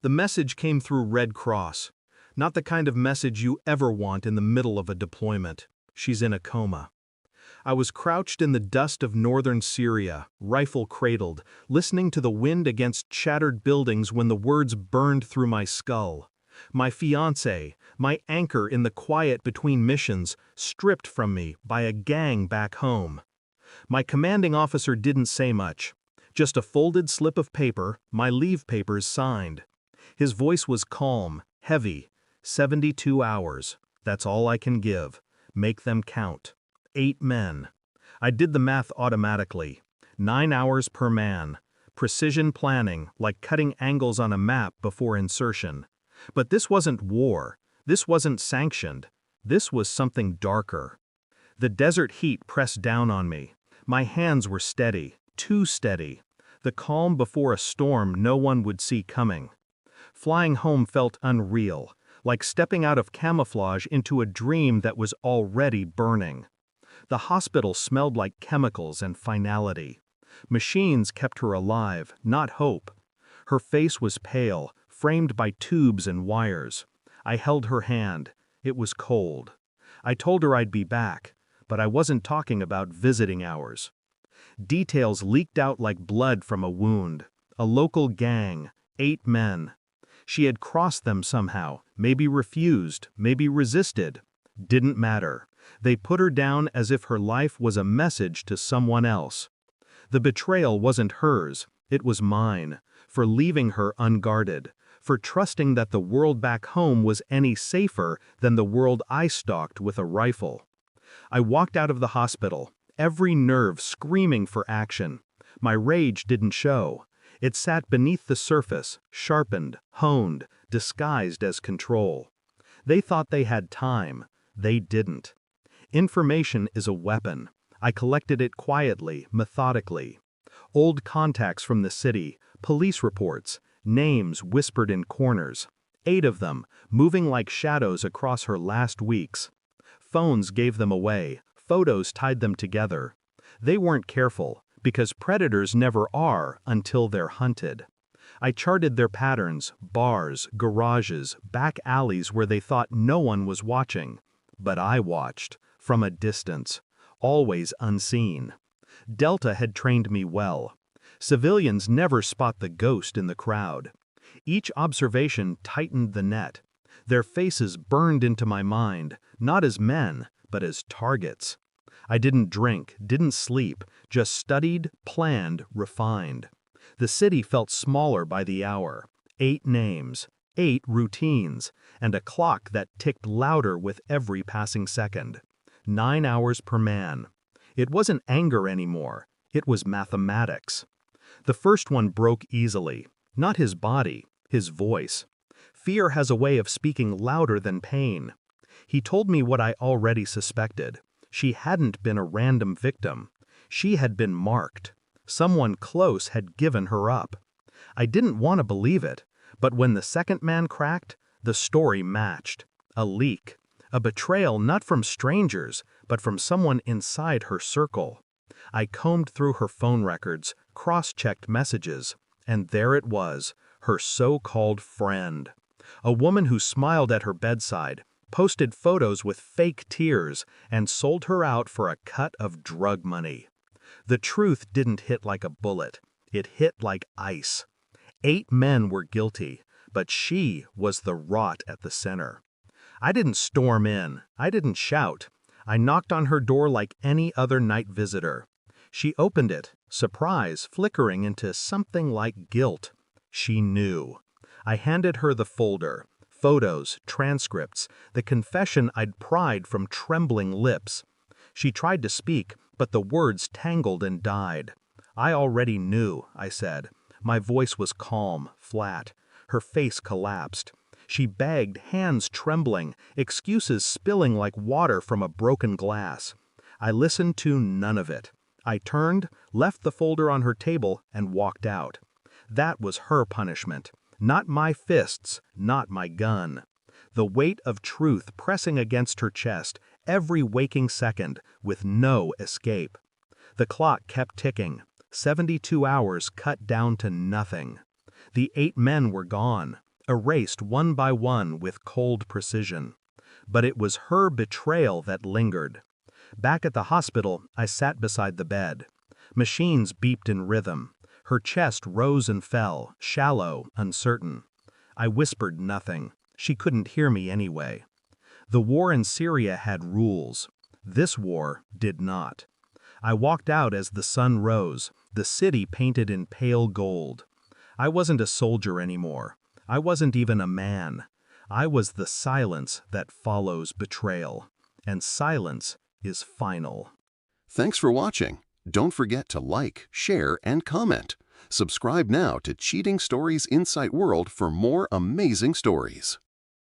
The message came through Red Cross. Not the kind of message you ever want in the middle of a deployment. She's in a coma. I was crouched in the dust of northern Syria, rifle cradled, listening to the wind against shattered buildings when the words burned through my skull. My fiancé, my anchor in the quiet between missions, stripped from me by a gang back home. My commanding officer didn't say much. Just a folded slip of paper, my leave papers signed. His voice was calm, heavy. 72 hours. That's all I can give. Make them count. 8 men. I did the math automatically. 9 hours per man. Precision planning, like cutting angles on a map before insertion. But this wasn't war. This wasn't sanctioned. This was something darker. The desert heat pressed down on me. My hands were steady, too steady. The calm before a storm no one would see coming. Flying home felt unreal, like stepping out of camouflage into a dream that was already burning. The hospital smelled like chemicals and finality. Machines kept her alive, not hope. Her face was pale, framed by tubes and wires. I held her hand. It was cold. I told her I'd be back, but I wasn't talking about visiting hours. Details leaked out like blood from a wound. A local gang, 8 men. She had crossed them somehow, maybe refused, maybe resisted. Didn't matter. They put her down as if her life was a message to someone else. The betrayal wasn't hers, it was mine, for leaving her unguarded, for trusting that the world back home was any safer than the world I stalked with a rifle. I walked out of the hospital, every nerve screaming for action. My rage didn't show. It sat beneath the surface, sharpened, honed, disguised as control. They thought they had time. They didn't. Information is a weapon. I collected it quietly, methodically. Old contacts from the city, police reports, names whispered in corners. 8 of them, moving like shadows across her last weeks. Phones gave them away, photos tied them together. They weren't careful, because predators never are until they're hunted. I charted their patterns, bars, garages, back alleys where they thought no one was watching. But I watched, from a distance, always unseen. Delta had trained me well. Civilians never spot the ghost in the crowd. Each observation tightened the net. Their faces burned into my mind, not as men, but as targets. I didn't drink, didn't sleep, just studied, planned, refined. The city felt smaller by the hour. 8 names, 8 routines, and a clock that ticked louder with every passing second. 9 hours per man. It wasn't anger anymore. It was mathematics. The first one broke easily. Not his body, his voice. Fear has a way of speaking louder than pain. He told me what I already suspected. She hadn't been a random victim. She had been marked. Someone close had given her up. I didn't want to believe it, but when the second man cracked, the story matched. A leak. A betrayal not from strangers, but from someone inside her circle. I combed through her phone records, cross-checked messages, and there it was, her so-called friend. A woman who smiled at her bedside, posted photos with fake tears, and sold her out for a cut of drug money. The truth didn't hit like a bullet. It hit like ice. 8 men were guilty, but she was the rot at the center. I didn't storm in. I didn't shout. I knocked on her door like any other night visitor. She opened it, surprise flickering into something like guilt. She knew. I handed her the folder. Photos, transcripts, the confession I'd pried from trembling lips. She tried to speak, but the words tangled and died. I already knew, I said. My voice was calm, flat. Her face collapsed. She begged, hands trembling, excuses spilling like water from a broken glass. I listened to none of it. I turned, left the folder on her table, and walked out. That was her punishment. Not my fists, not my gun. The weight of truth pressing against her chest, every waking second, with no escape. The clock kept ticking. 72 hours cut down to nothing. The 8 men were gone. erased one by one with cold precision. But it was her betrayal that lingered. Back at the hospital, I sat beside the bed. Machines beeped in rhythm. Her chest rose and fell, shallow, uncertain. I whispered nothing. She couldn't hear me anyway. The war in Syria had rules. This war did not. I walked out as the sun rose, the city painted in pale gold. I wasn't a soldier anymore. I wasn't even a man. I was the silence that follows betrayal. And silence is final. Thanks for watching. Don't forget to like, share, and comment. Subscribe now to Cheating Stories Insight World for more amazing stories.